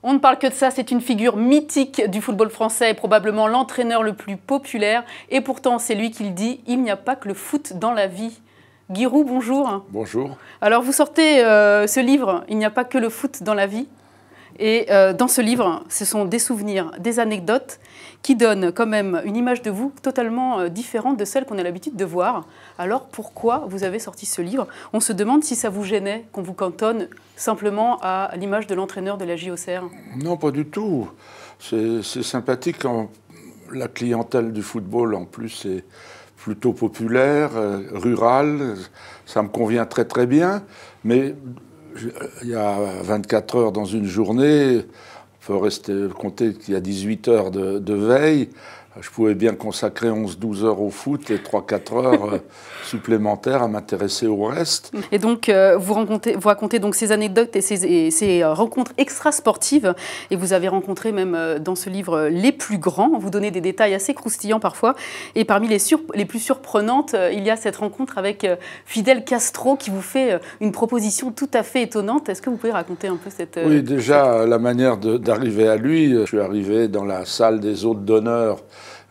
On ne parle que de ça, c'est une figure mythique du football français, probablement l'entraîneur le plus populaire. Et pourtant, c'est lui qui le dit, il n'y a pas que le foot dans la vie. Guy Roux, bonjour. Bonjour. Alors vous sortez ce livre, il n'y a pas que le foot dans la vie. Et dans ce livre, ce sont des souvenirs, des anecdotes qui donnent quand même une image de vous totalement différente de celle qu'on a l'habitude de voir. Alors pourquoi vous avez sorti ce livre? On se demande si ça vous gênait qu'on vous cantonne simplement à l'image de l'entraîneur de la JOCR. Non, pas du tout. C'est sympathique quand la clientèle du football, en plus, est plutôt populaire, rurale. Ça me convient très très bien. Mais il y a 24 heures dans une journée, on peut compter qu'il y a 18 heures de veille. Je pouvais bien consacrer 11-12 heures au foot et 3-4 heures supplémentaires à m'intéresser au reste. Et donc, vous racontez donc ces anecdotes et ces rencontres extra-sportives. Et vous avez rencontré même dans ce livre les plus grands. Vous donnez des détails assez croustillants parfois. Et parmi les plus surprenantes, il y a cette rencontre avec Fidel Castro qui vous fait une proposition tout à fait étonnante. Est-ce que vous pouvez raconter un peu cette... Oui, déjà, la manière d'arriver à lui. Je suis arrivé dans la salle des hôtes d'honneur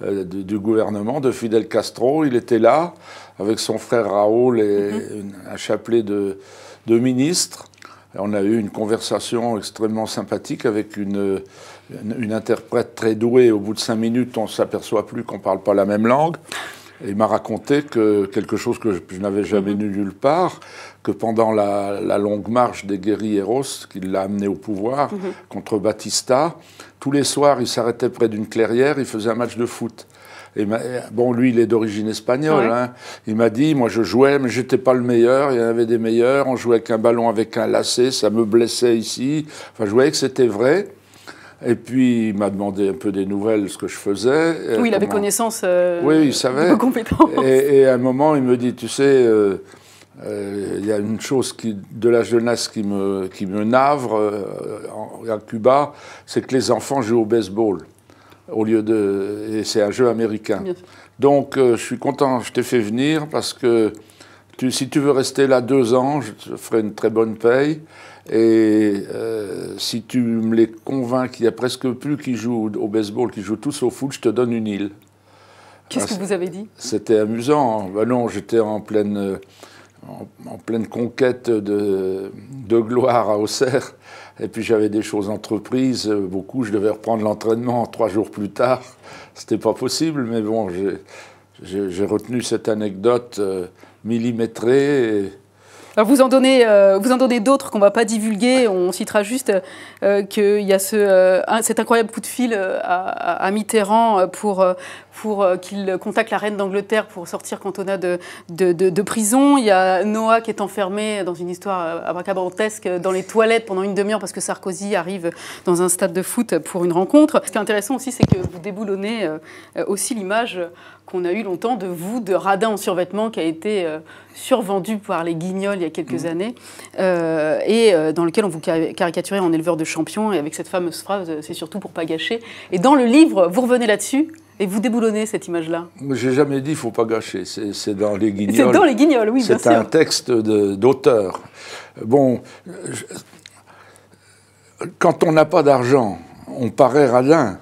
du gouvernement de Fidel Castro. Il était là avec son frère Raoul et un chapelet de ministres. Et on a eu une conversation extrêmement sympathique avec une interprète très douée. Au bout de 5 minutes, on ne s'aperçoit plus qu'on ne parle pas la même langue. Et il m'a raconté quelque chose que je n'avais jamais lu nulle part, que pendant la longue marche des guérilleros, qui l'a amené au pouvoir contre Batista, tous les soirs, il s'arrêtait près d'une clairière, il faisait un match de foot. Et bon, lui, il est d'origine espagnole. Hein. Il m'a dit, moi je jouais, mais j'étais pas le meilleur, il y en avait des meilleurs, on jouait avec un ballon avec un lacet, ça me blessait ici. Enfin, je voyais que c'était vrai. Et puis, il m'a demandé un peu des nouvelles, ce que je faisais. Oui, il avait connaissance oui, il savait. de vos compétences. Et à un moment, il me dit, tu sais, il y a une chose de la jeunesse qui me navre à Cuba, c'est que les enfants jouent au baseball. Et c'est un jeu américain. Donc, je suis content, je t'ai fait venir parce que si tu veux rester là 2 ans, je te ferai une très bonne paye. Et si tu me les convaincs qu'il n'y a presque plus qui jouent au baseball, qui jouent tous au foot, je te donne une île. Qu'est-ce que vous avez dit? C'était amusant. Ben non, j'étais en pleine conquête de gloire à Auxerre. Et puis j'avais des choses entreprises, beaucoup. Je devais reprendre l'entraînement 3 jours plus tard. C'était pas possible, mais bon, j'ai retenu cette anecdote millimétrée. Alors vous en donnez d'autres qu'on ne va pas divulguer. On citera juste qu'il y a cet incroyable coup de fil à Mitterrand pour qu'il contacte la reine d'Angleterre pour sortir Cantona de prison. Il y a Noah qui est enfermé dans une histoire abracadabrantesque dans les toilettes pendant une demi-heure parce que Sarkozy arrive dans un stade de foot pour une rencontre. Ce qui est intéressant aussi, c'est que vous déboulonnez aussi l'image qu'on a eu longtemps de vous, de radin en survêtement, qui a été survendu par les Guignols il y a quelques années, et dans lequel on vous caricaturez en éleveur de champions, et avec cette fameuse phrase « c'est surtout pour pas gâcher ». Et dans le livre, vous revenez là-dessus, et vous déboulonnez cette image-là. J'ai jamais dit « il ne faut pas gâcher », c'est dans les Guignols. C'est dans les Guignols, oui, bien sûr. C'est un texte d'auteur. Bon, quand on n'a pas d'argent, on paraît radin.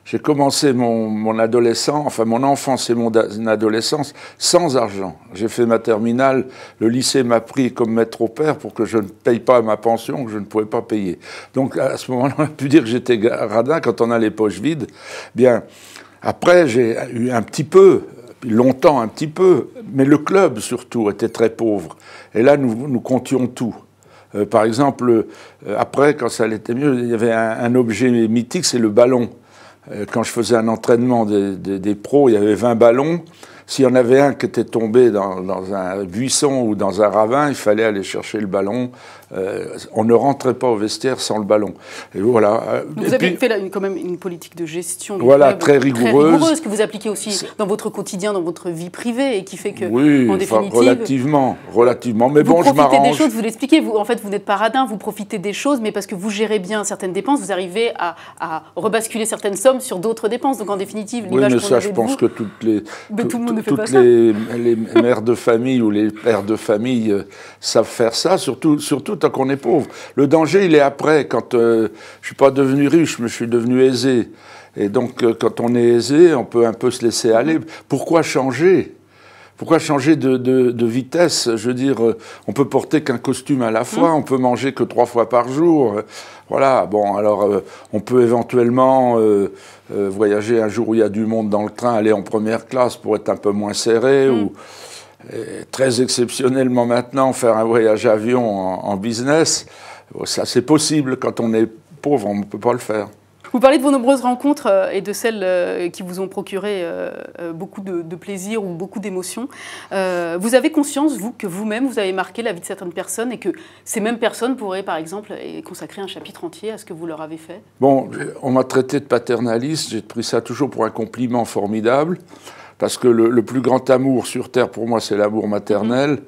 J'ai commencé mon enfance et mon adolescence sans argent. J'ai fait ma terminale, le lycée m'a pris comme maître au père pour que je ne paye pas ma pension que je ne pouvais pas payer. Donc à ce moment-là, on a pu dire que j'étais radin quand on a les poches vides. Bien, après j'ai eu un petit peu, longtemps un petit peu, mais le club surtout était très pauvre. Et là, nous comptions tout. Par exemple, après, quand ça allait mieux, il y avait un objet mythique, c'est le ballon. Quand je faisais un entraînement des pros, il y avait 20 ballons. S'il y en avait un qui était tombé dans un buisson ou dans un ravin, il fallait aller chercher le ballon. On ne rentrait pas au vestiaire sans le ballon. Et voilà. Vous avez fait quand même une politique de gestion voilà, très rigoureuse, que vous appliquez aussi dans votre quotidien, dans votre vie privée, et qui fait que, oui, en définitive, relativement. Mais bon, je m'arrange. Vous profitez des choses, vous l'expliquez. En fait, vous n'êtes pas radin, vous profitez des choses, mais parce que vous gérez bien certaines dépenses, vous arrivez à rebasculer certaines sommes sur d'autres dépenses. Donc, en définitive, l'image qu'on avait de vous... je pense que tout le monde toutes les mères de famille ou les pères de famille savent faire ça, surtout tant qu'on est pauvre. Le danger, il est après. Quand je ne suis pas devenu riche, mais je suis devenu aisé. Et donc, quand on est aisé, on peut un peu se laisser aller. Pourquoi changer ? Pourquoi changer de vitesse? Je veux dire, on peut porter qu'un costume à la fois, on peut manger que 3 fois par jour. Voilà, bon, alors on peut éventuellement voyager un jour où il y a du monde dans le train, aller en première classe pour être un peu moins serré, ou très exceptionnellement maintenant faire un voyage avion en business. Ça, c'est possible. Quand on est pauvre, on ne peut pas le faire. Vous parlez de vos nombreuses rencontres et de celles qui vous ont procuré beaucoup de plaisir ou beaucoup d'émotions. Vous avez conscience, vous, que vous-même, vous avez marqué la vie de certaines personnes et que ces mêmes personnes pourraient, par exemple, consacrer un chapitre entier à ce que vous leur avez fait? Bon, on m'a traité de paternaliste, j'ai pris ça toujours pour un compliment formidable, parce que le plus grand amour sur Terre, pour moi, c'est l'amour maternel.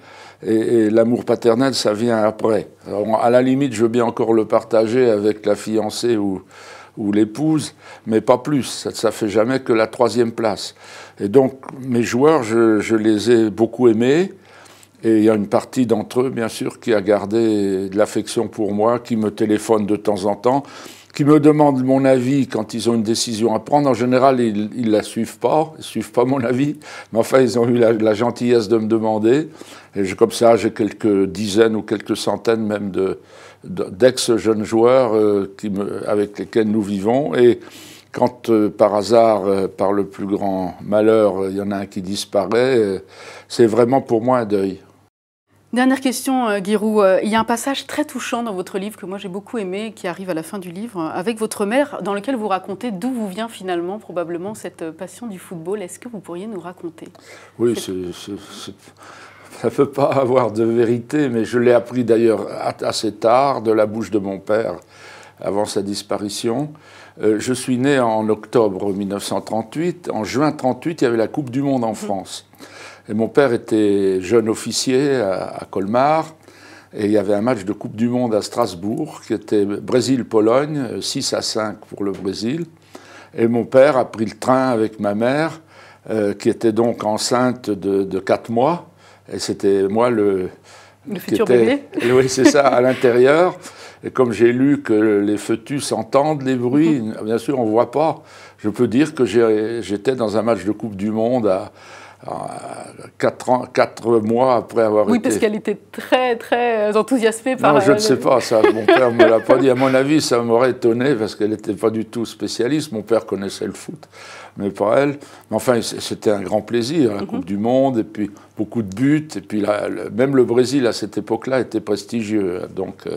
Et l'amour paternel, ça vient après. Alors, à la limite, je veux bien encore le partager avec la fiancée ou l'épouse, mais pas plus. Ça ne fait jamais que la 3e place. Et donc, mes joueurs, je les ai beaucoup aimés. Et il y a une partie d'entre eux, bien sûr, qui a gardé de l'affection pour moi, qui me téléphone de temps en temps, qui me demandent mon avis quand ils ont une décision à prendre. En général, ils ne la suivent pas mon avis. Mais enfin, ils ont eu la gentillesse de me demander. Et comme ça, j'ai quelques dizaines ou quelques centaines même d'ex-jeunes joueurs avec lesquels nous vivons. Et quand, par hasard, par le plus grand malheur, il y en a un qui disparaît, c'est vraiment pour moi un deuil. Dernière question, Guy Roux. Il y a un passage très touchant dans votre livre que moi j'ai beaucoup aimé, qui arrive à la fin du livre, avec votre mère, dans lequel vous racontez d'où vous vient finalement probablement cette passion du football. Est-ce que vous pourriez nous raconter? Oui, ça ne peut pas avoir de vérité, mais je l'ai appris d'ailleurs assez tard, de la bouche de mon père, avant sa disparition. Je suis né en octobre 1938. En juin 1938, il y avait la Coupe du Monde en France. Et mon père était jeune officier à Colmar, et il y avait un match de Coupe du Monde à Strasbourg, qui était Brésil-Pologne, 6-5 pour le Brésil. Et mon père a pris le train avec ma mère, qui était donc enceinte de 4 mois, et c'était moi le futur bébé. Oui, c'est ça, à l'intérieur. Et comme j'ai lu que les fœtus entendent les bruits, bien sûr, on ne voit pas. Je peux dire que j'étais dans un match de Coupe du Monde à 4 mois après avoir été... Oui, parce qu'elle était très, très enthousiasmée par... Non, je ne sais pas, ça, mon père ne me l'a pas dit. À mon avis, ça m'aurait étonné, parce qu'elle n'était pas du tout spécialiste. Mon père connaissait le foot, mais pas elle. Mais enfin, c'était un grand plaisir, la Coupe du Monde, et puis beaucoup de buts. Et puis même le Brésil, à cette époque-là, était prestigieux. Donc...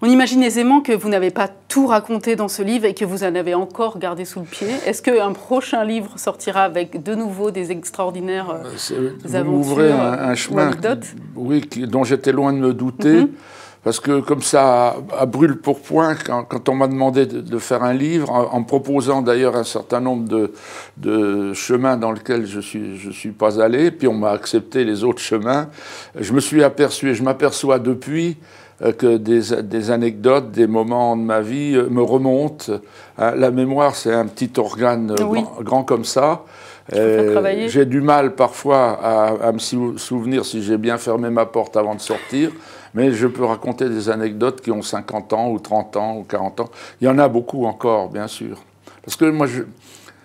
On imagine aisément que vous n'avez pas tout raconté dans ce livre et que vous en avez encore gardé sous le pied. Est-ce qu'un prochain livre sortira avec de nouveau des extraordinaires aventures, vous ouvrez un chemin dont j'étais loin de me douter, parce que comme ça, à brûle-pourpoint, quand on m'a demandé de faire un livre, en me proposant d'ailleurs un certain nombre de chemins dans lesquels je suis pas allé, puis on m'a accepté les autres chemins, je me suis aperçu, et je m'aperçois depuis, que des anecdotes, des moments de ma vie me remontent. La mémoire, c'est un petit organe grand comme ça. J'ai du mal parfois à me souvenir si j'ai bien fermé ma porte avant de sortir, mais je peux raconter des anecdotes qui ont 50 ans ou 30 ans ou 40 ans. Il y en a beaucoup encore, bien sûr. Parce que moi,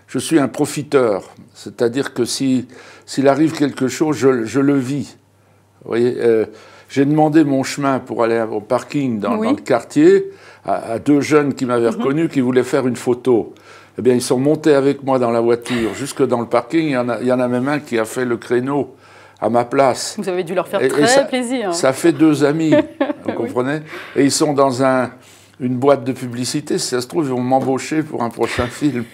je suis un profiteur. C'est-à-dire que s'il arrive quelque chose, je le vis. Vous voyez, j'ai demandé mon chemin pour aller au parking dans le quartier à 2 jeunes qui m'avaient reconnu, qui voulaient faire une photo. Eh bien, ils sont montés avec moi dans la voiture jusque dans le parking. Il y en a même un qui a fait le créneau à ma place. Vous avez dû leur faire très plaisir. Ça fait 2 amis, vous comprenez? Et ils sont dans une boîte de publicité. Si ça se trouve, ils vont m'embaucher pour un prochain film.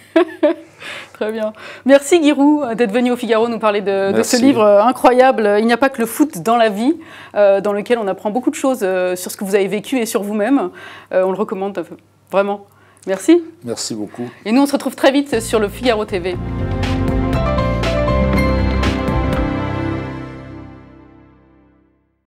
Très bien. Merci Guy Roux d'être venu au Figaro nous parler de ce livre incroyable. Il n'y a pas que le foot dans la vie, dans lequel on apprend beaucoup de choses sur ce que vous avez vécu et sur vous-même. On le recommande vraiment. Merci. Merci beaucoup. Et nous, on se retrouve très vite sur le Figaro TV.